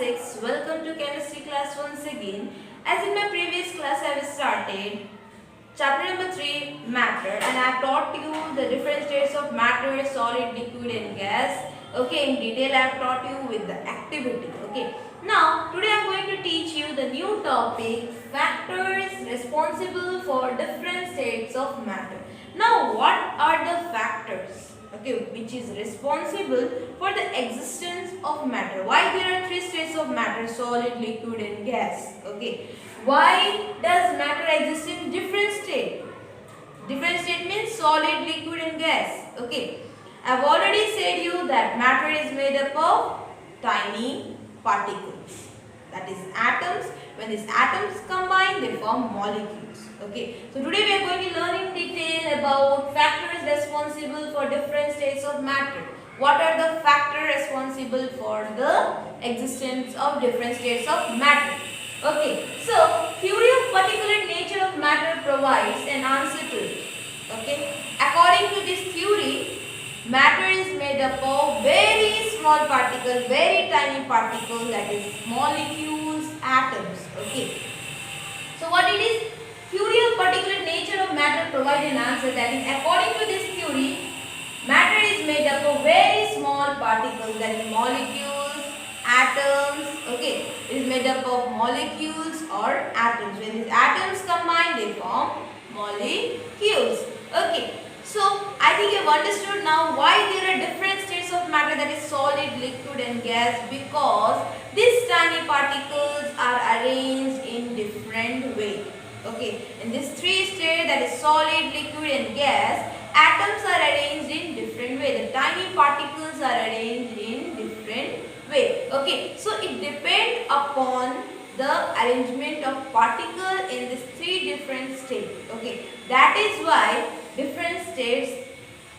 6. Welcome to chemistry class once again. As in my previous class I have started chapter number 3 matter, and I have taught you the different states of matter, solid, liquid and gas. Okay, in detail I have taught you with the activity. Okay, now today I am going to teach you the new topic, factors responsible for different states of matter. Now what are the factors, okay, which is responsible for the existence of matter? Why there are three states of matter, solid, liquid and gas? Okay, why does matter exist in different state? Different state means solid, liquid and gas. Okay, I have already said you that matter is made up of tiny particles, that is atoms. When these atoms combine, they form molecules. Okay, so today we are going to learn in detail about factors responsible for different states of matter. What are the factors responsible for the existence of different states of matter? Okay, so theory of particulate nature of matter provides an answer to it. Okay, according to this theory, matter is made up of very small particles, very tiny particles, that is molecules, atoms. Okay, so what it is? Theory of particulate nature of matter provides an answer, that is according to this theory, matter is made up of very small particles, that is molecules, atoms. Okay, it is made up of molecules or atoms. When these atoms combine, they form molecules. Okay, so I think you have understood now why there are different states of matter, that is solid, liquid and gas, because these tiny particles are arranged in different way. Okay, in these three states, that is solid, liquid and gas, atoms are arranged in different way. The tiny particles are arranged in different way. Okay, so it depends upon the arrangement of particle in these three different states. Okay, that is why different states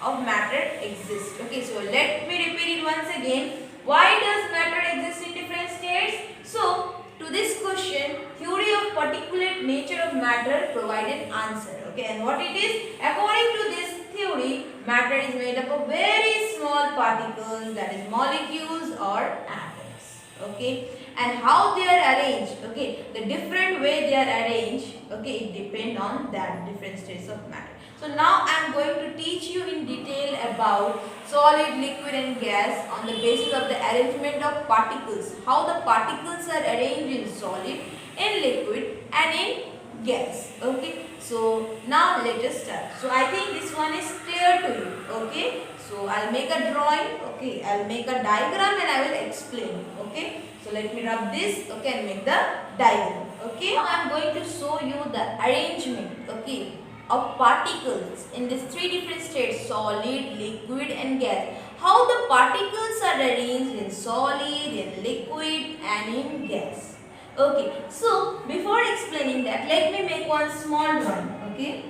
of matter exist. Okay, so let me repeat it once again. Why does matter exist in different states? So to this question, theory of particulate nature of matter provide an answer. Okay, and what it is? According to this theory, matter is made up of very small particles, that is molecules or atoms. Okay, and how they are arranged, okay, the different way they are arranged, okay, it depends on that different states of matter. So now I am going to teach you in detail about solid, liquid and gas on the basis of the arrangement of particles, how the particles are arranged in solid, in liquid and in gas. Okay, so now let us start. So I think this one is clear to you. Okay, so I'll make a drawing. Okay, I'll make a diagram and I will explain. Okay, so let me rub this. Okay, and make the diagram. Okay, now I'm going to show you the arrangement, okay, of particles in these three different states, solid, liquid and gas. How the particles are arranged in solid, in liquid and in gas. Okay, so before explaining that, let me make one small drawing. Okay,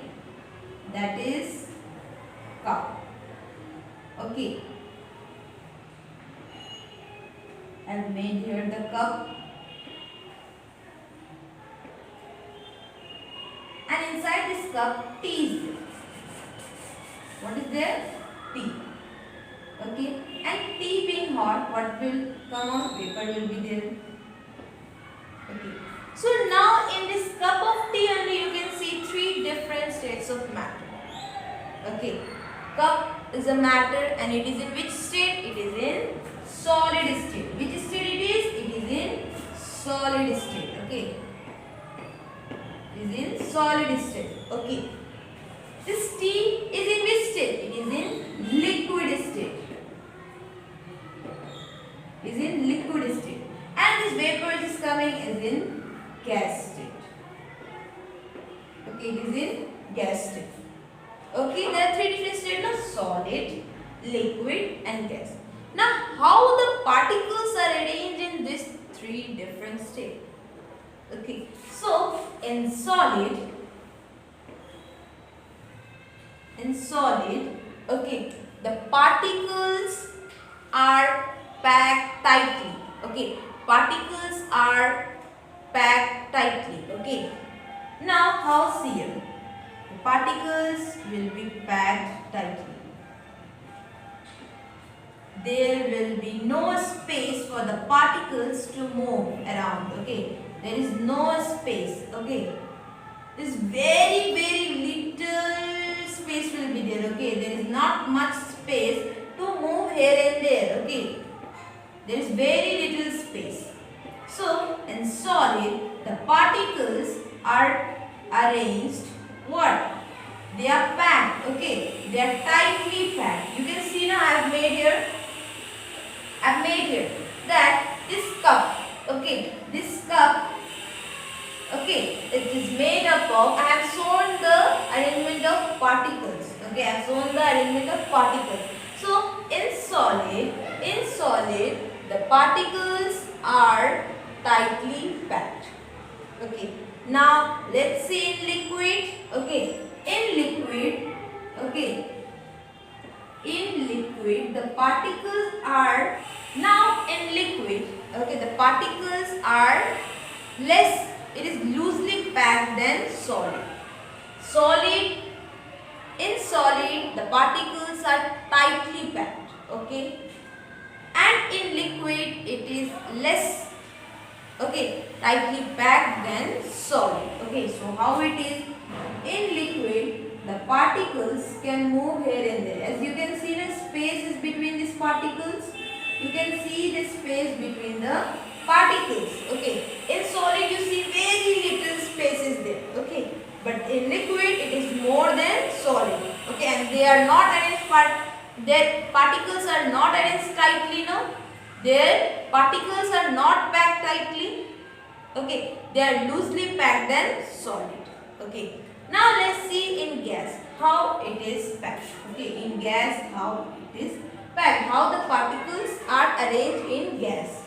that is cup. Okay, I've made here the cup, and inside this cup tea is there. What is there? Tea. Okay, and tea being hot, what will come out? Vapor will be there. Okay, so now in this cup of tea only you can see three different states of matter. Okay, cup is a matter and it is in which state? It is in solid state. Which state it is? It is in solid state. Okay, it is in solid state. Okay, this tea is in which state? It is in liquid state. Is in liquid state. And this vapor is coming is in gas state. Okay, it is in gas state. Okay, there are three different states now: solid, liquid and gas. Now, how the particles are arranged in these three different states? Okay, so in solid, okay, the particles are packed tightly. Okay, particles are packed tightly. Okay, now how's here? The particles will be packed tightly. there will be no space for the particles to move around. Okay, there is no space. Okay, this very little space will be there. Okay, there is not much space to move here and there. Okay, there is very little space. So in solid, the particles are arranged what? They are packed. Okay, they are tightly packed. You can see now I have made here that this cup, okay, this cup, okay, it is made up of, I have shown the arrangement of particles, okay, I have shown the arrangement of particles. So in solid, the particles are tightly packed, okay. Now let's see in liquid, okay, okay, in liquid, the particles are now in liquid. Okay, the particles are less. It is loosely packed than solid. In solid, the particles are tightly packed. Okay, and in liquid, it is less. Okay, tightly packed than solid. Okay, so how it is in liquid? The particles can move here and there. As you can see, the space is between these particles. You can see the space between the particles. Okay. In solid, you see very little space is there. Okay. But in liquid, it is more than solid. Okay. And they are not arranged. Their particles are not arranged tightly. No. Their particles are not packed tightly. Okay. They are loosely packed than solid. Okay. Now let's see in gas how it is packed. Okay, in gas how it is packed, how the particles are arranged in gas.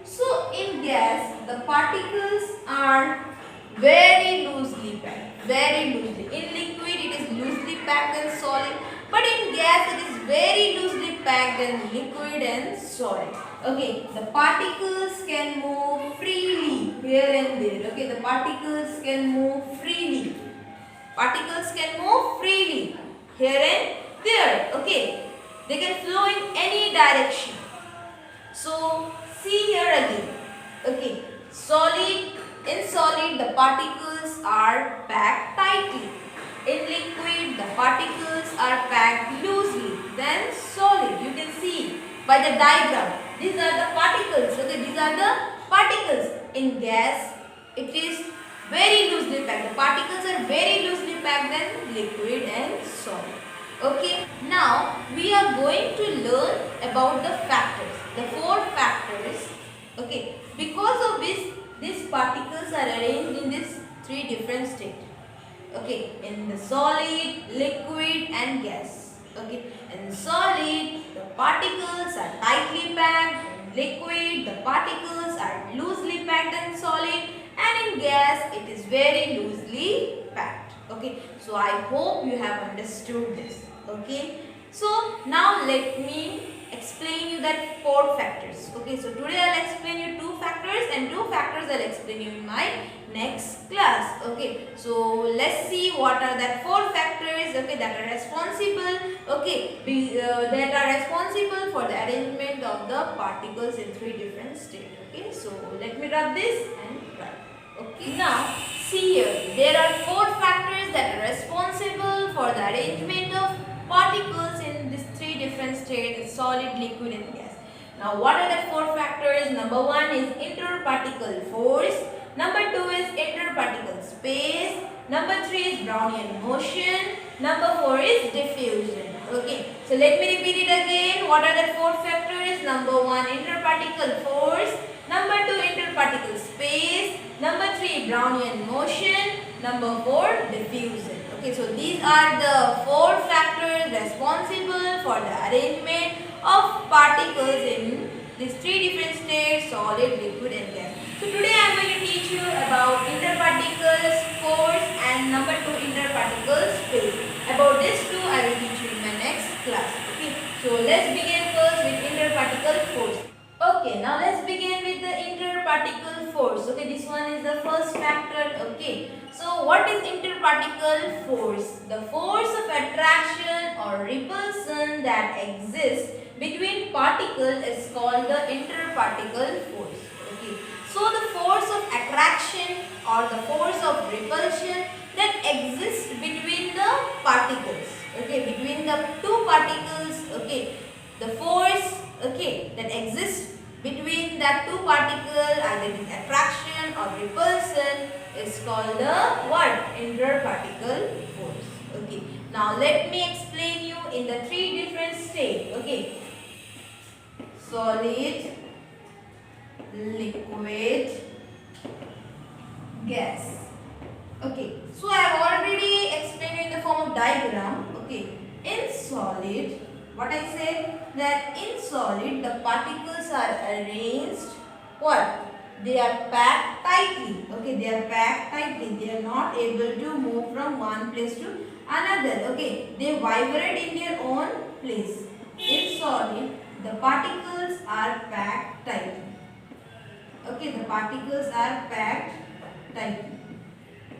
So in gas the particles are very loosely packed, very loosely. In liquid it is loosely packed and solid, but in gas it is very loosely packed and liquid and solid. Okay, the particles can move freely here and there. Okay, the particles can move freely. Particles can move freely here and there. Okay, they can flow in any direction. So see here again. Okay, in solid the particles are packed tightly. In liquid the particles are packed loosely. Then solid, you can see by the diagram. These are the particles. Okay, these are the particles. In gas, it is very loosely packed. The particles are very loosely packed than liquid and solid. Okay, now we are going to learn about the factors. The 4 factors. Okay, because of which these particles are arranged in these 3 different states. Okay, in the solid, liquid and gas. Okay, in solid, the particles are tightly packed. In liquid, the particles are loosely packed and solid. And in gas, it is very loosely packed. Okay, so I hope you have understood this. Okay, so now let me explain you that 4 factors. Okay, so today I'll explain you 2 factors and 2 factors I'll explain you in my next class. Okay, so let's see what are that 4 factors, okay, that are responsible, okay, that are responsible for the arrangement of the particles in 3 different states. Okay, so let me rub this and write. Okay, now see here, there are 4 factors that are responsible for the arrangement of particles in these 3 different states: solid, liquid and gas. Now what are the 4 factors? Number 1 is interparticle force. Number 2 is interparticle space. Number 3 is Brownian motion. Number 4 is diffusion. Okay, so let me repeat it again. What are the 4 factors? Number 1 interparticle force. Number 2 interparticle space. Number 3 Brownian motion. Number 4 diffusion. Okay, so these are the 4 factors responsible for the arrangement of particles in these 3 different states: solid, liquid and gas. So today I am going to teach you about interparticle force and number 2 interparticle space. About this 2 I will teach you in my next class. Okay, so let's begin first with interparticle force. Okay, now let's begin with the interparticle force. Okay, this one is the first factor. Okay, so what is interparticle force? The force of attraction or repulsion that exists between particles is called the interparticle force. Okay. So the force of attraction or the force of repulsion that exists between the particles. Okay, between the two particles. Okay, the force. Okay, that exists between that two particles, either with attraction or repulsion, is called the what? Interparticle force. Okay. Now let me explain you in the three different states. Okay. Solid, liquid, gas. Okay. So I have already explained in the form of diagram. Okay. In solid, what I said, that in solid the particles are arranged what? They are packed tightly. Okay, they are packed tightly. They are not able to move from one place to another. Okay, they vibrate in their own place. In solid, the particles are packed tightly. Okay, the particles are packed tightly.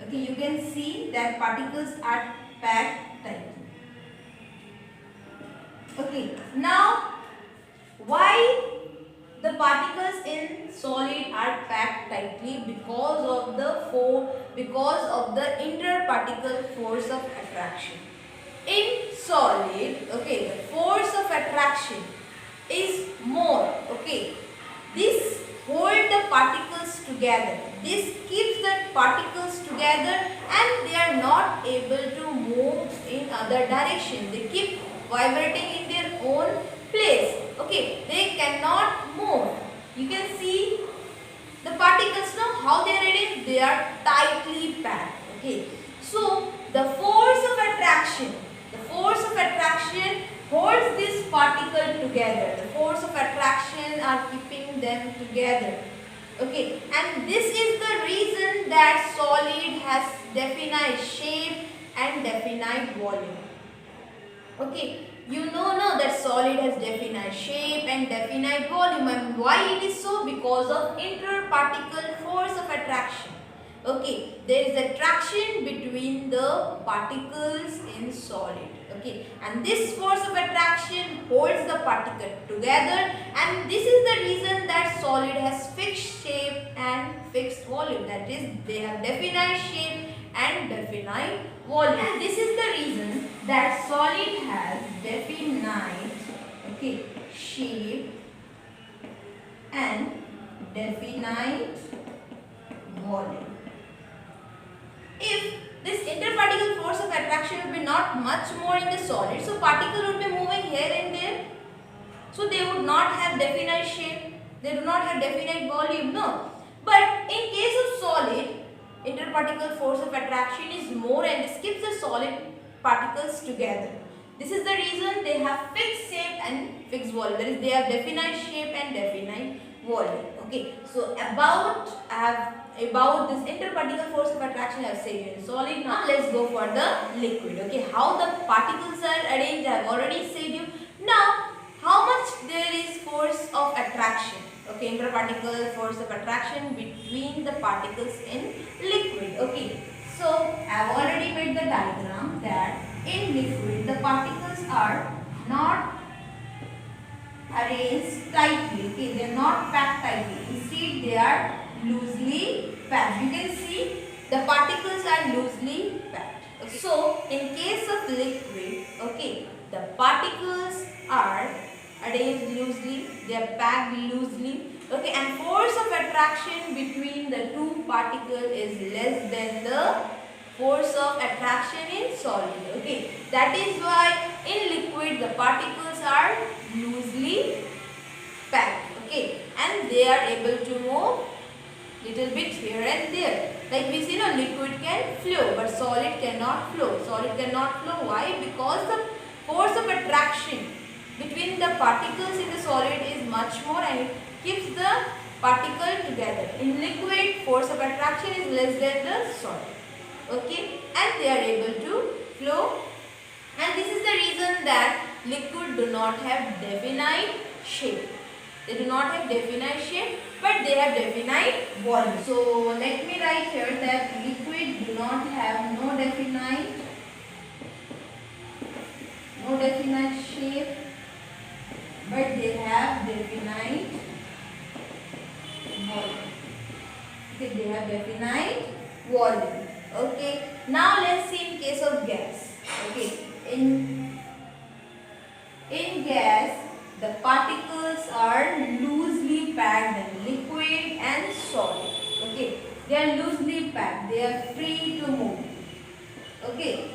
Okay, you can see that particles are packed tightly. Okay, now why the particles in solid are packed tightly? Because of the interparticle force of attraction. In solid, okay, the force of attraction is more. Okay, this hold the particles together. This keeps the particles together and they are not able to move in other direction. They keep vibrating in their own place. Okay, they cannot move. You can see the particles now how they are arranged. They are tightly packed. Okay, so the force of attraction holds this particle together. The force of attraction are keeping them together. Okay, and this is the reason that solid has definite shape and definite volume. Okay, you know now that solid has definite shape and definite volume, and why it is so? Because of interparticle force of attraction. Okay, there is attraction between the particles in solid. Okay, and this force of attraction holds the particle together, and this is the reason that solid has fixed shape and fixed volume. That is, they have definite shape and definite volume. And this is the reason that solid has definite, okay, shape and definite volume. If this interparticle force of attraction would be not much more in the solid, so particle would be moving here and there, so they would not have definite shape, they do not have definite volume, no. But in case of solid, interparticle force of attraction is more and this keeps the solid particles together. This is the reason they have fixed shape and fixed volume, that is, they have definite shape and definite volume. Okay, so about this interparticle force of attraction I have said in solid. Now let's go for the liquid. Okay, how the particles are arranged I have already said you. Now how much there is force of attraction? Okay, interparticle force of attraction between the particles in liquid. Okay, so I have already made the diagram that in liquid the particles are not arranged tightly. Okay, they are not packed tightly. Instead, they are loosely packed. You can see the particles are loosely packed. Okay. So, in case of liquid, okay, the particles are arranged loosely, they are packed loosely. Okay, and force of attraction between the two particles is less than the force of attraction in solid. Okay, that is why in liquid the particles are loosely packed. Okay, and they are able to move little bit here and there. Like we see, no, liquid can flow, but solid cannot flow. Solid cannot flow. Why? Because the force of attraction between the particles in the solid is much more and it keeps the particle together. In liquid, force of attraction is less than the solid. Okay, and they are able to flow, and this is the reason that liquid do not have definite shape. They do not have definite shape, but they have definite volume. So let me write here that liquid do not have no definite shape, but they have definite volume. Okay, they have definite volume. Okay, now let's see in case of gas. Okay, in gas, the particles are loosely packed in liquid and solid. Okay, they are loosely packed. They are free to move. Okay,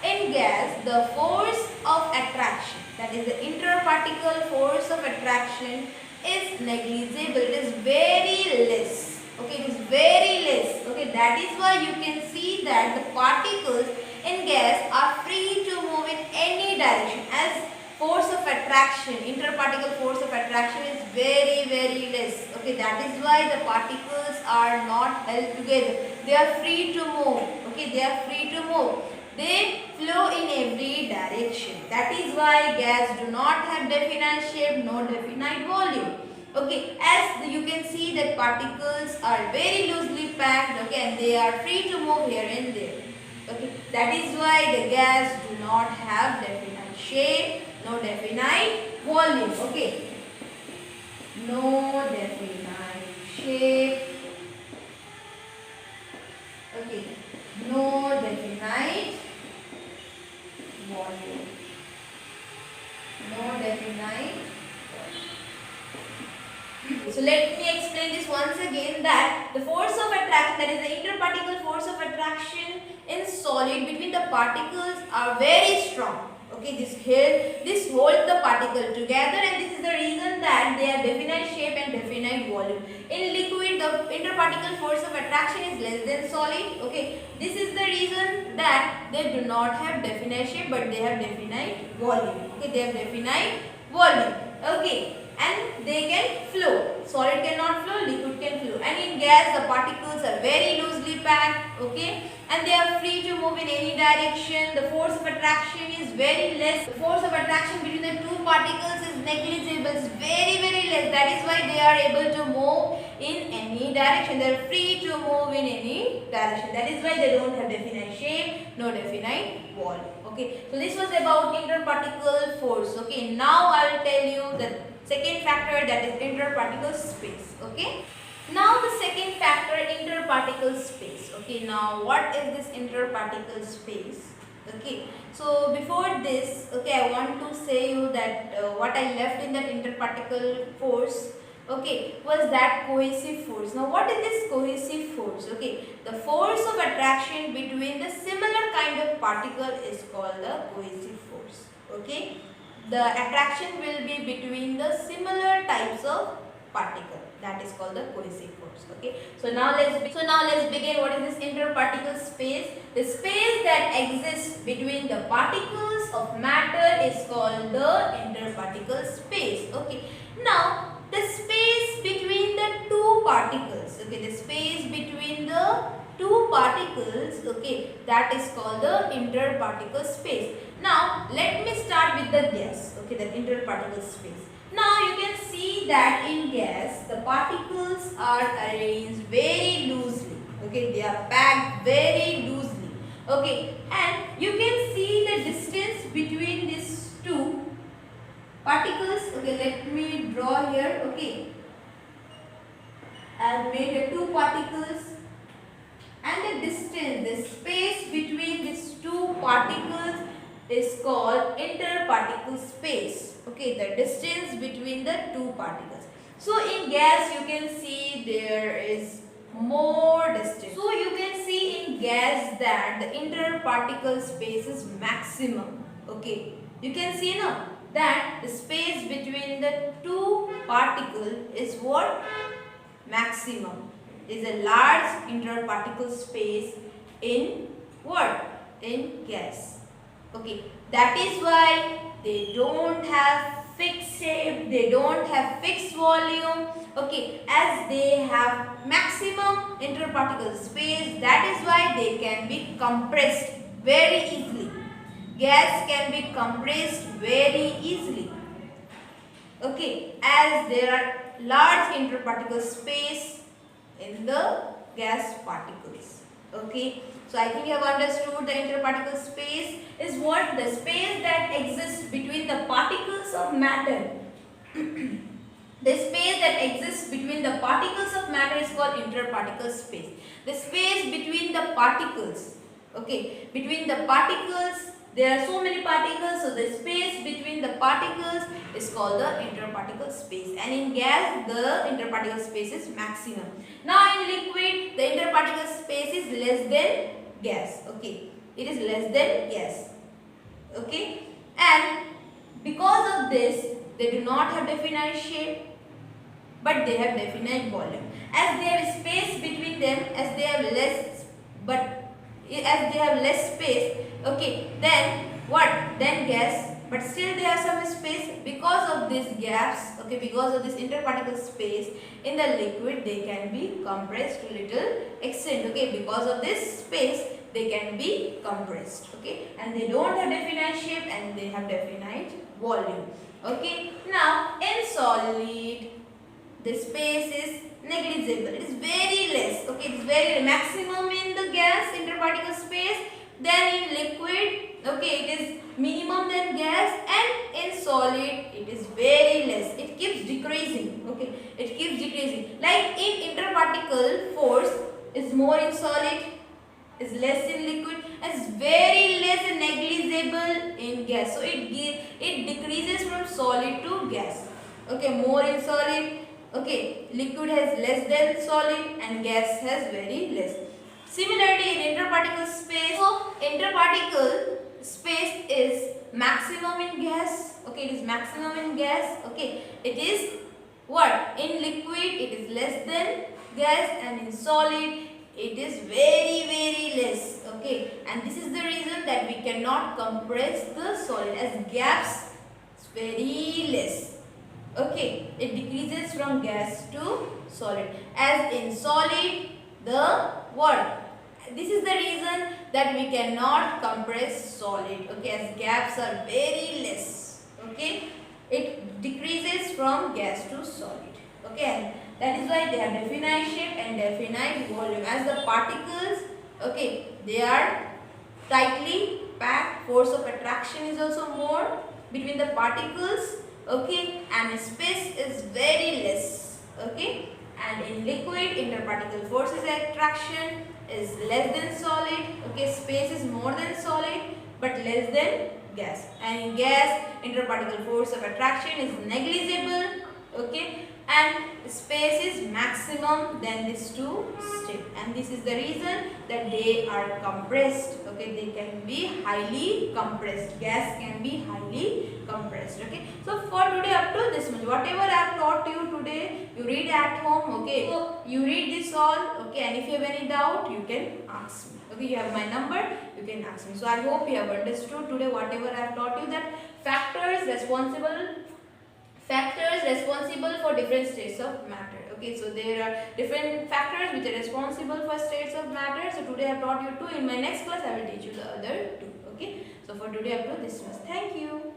in gas, the force of attraction, that is the interparticle force of attraction, is negligible. It is very less. Okay, it is very less. Okay, that is why you can see that the particles in gas are free to move in any direction, as force of attraction, interparticle force of attraction is very less. Okay, that is why the particles are not held together. They are free to move. Okay, they are free to move. They flow in every direction. That is why gas do not have definite shape nor definite volume. Okay, as you can see that particles are very loosely packed. Okay, and they are free to move here and there. Okay, that is why the gas do not have definite shape, no definite volume. Okay, no definite shape. Okay, no definite volume. No definite. So let me explain this once again, that the force of attraction, that is the interparticle force of attraction in solid between the particles, are very strong. Okay, this holds the particle together, and this is the reason that they have definite shape and definite volume. In liquid, the interparticle force of attraction is less than solid. Okay, this is the reason that they do not have definite shape, but they have definite volume. Okay, they have definite volume. Okay, and they can flow. Solid cannot flow, liquid can flow. And in gas, the particles are very loosely packed. Okay, and they are free to move in any direction. The force of attraction is very less. The force of attraction between the two particles is negligible. It's very less. That is why they are able to move in any direction. They are free to move in any direction. That is why they don't have definite shape, no definite volume. Okay, so this was about interparticle force. Okay, now I will tell you the second factor, that is interparticle space. Okay, now the second factor, interparticle space. Okay, now what is this interparticle space? Okay, so before this, okay, I want to say you that what I left in that interparticle force, okay, was that cohesive force. Now what is this cohesive force? Okay, the force of attraction between the similar kind of particle is called the cohesive force. Okay, the attraction will be between the similar types of particle, that is called the cohesive force. Okay, so now let's begin. What is this interparticle space? The space that exists between the particles of matter is called the interparticle space. Okay, now the space between the two particles, okay, the space between the two particles, okay, that is called the interparticle space. Now let me start with the gas. Okay, the interparticle space. Now you can see that in gas the particles are arranged very loosely. Okay, they are packed very loosely. Okay, and you can see the distance between these two particles. Okay, let me draw here. Okay, I have made the two particles, and the distance, the space between these two particles is called interparticle space. Okay, the distance between the two particles. So in gas you can see there is more distance. So you can see in gas that the interparticle space is maximum. Okay, you can see now that the space between the two particles is what? Maximum. Is a large interparticle space in what? In gas. Okay, that is why they don't have fixed shape, they don't have fixed volume. Okay, as they have maximum interparticle space, that is why they can be compressed very easily. Gas can be compressed very easily. Okay, as there are large interparticle space in the gas particles. Okay, so I think you have understood the interparticle space is what? The space that exists between the particles of matter. The space that exists between the particles of matter is called interparticle space. The space between the particles, okay, between the particles, there are so many particles, so the space between the particles is called the interparticle space. And in gas, the interparticle space is maximum. Now in liquid, the interparticle space is less than gas, okay, it is less than gas, okay. And because of this, they do not have definite shape, but they have definite volume. As they have space between them, as they have less, but as they have less space, okay, then what? Then gas, but still they have some space. Because of these gaps, okay, because of this interparticle space in the liquid, they can be compressed to little extent, okay. Because of this space, they can be compressed, okay, and they don't have definite shape and they have definite volume, okay. Now in solid, the space is negligible, it is very less, okay, it is very maximum in the gas interparticle space, then in liquid, okay, it is minimum than gas, and in solid it is very less, it keeps decreasing, okay, it keeps decreasing. Like in interparticle, force is more in solid, is less in liquid, and is very less and negligible in gas. So it decreases from solid to gas, okay, more in solid, okay, liquid has less than solid and gas has very less. Similarly in interparticle space, so interparticle space is maximum in gas, okay, it is maximum in gas, okay, it is what? In liquid it is less than gas, and in solid it is very less, okay, and this is the reason that we cannot compress the solid, as gaps is very less, okay, it decreases from gas to solid. As in solid, the what? This is the reason that we cannot compress solid, okay, as gaps are very less, okay, it decreases from gas to solid, okay, and that is why they have definite shape and definite volume. As the particles, okay, they are tightly packed, force of attraction is also more between the particles, okay, and space is very less, okay, and in liquid interparticle forces attraction is less than solid, okay, space is more than solid but less than gas, and in gas interparticle force of attraction is negligible, okay, and space is maximum than these two steps, and this is the reason that they are compressed, okay, they can be highly compressed, gas can be highly compressed, okay. So for today up to this much, whatever I have taught you today, you read at home, okay, so you read this all, okay, and if you have any doubt you can ask me, okay, you have my number, you can ask me. So I hope you have understood today whatever I have taught you, that factors responsible for different states of matter, okay, so there are different factors which are responsible for states of matter. So today I have taught you two, in my next class I will teach you the other two, okay. So for today up to this much, thank you.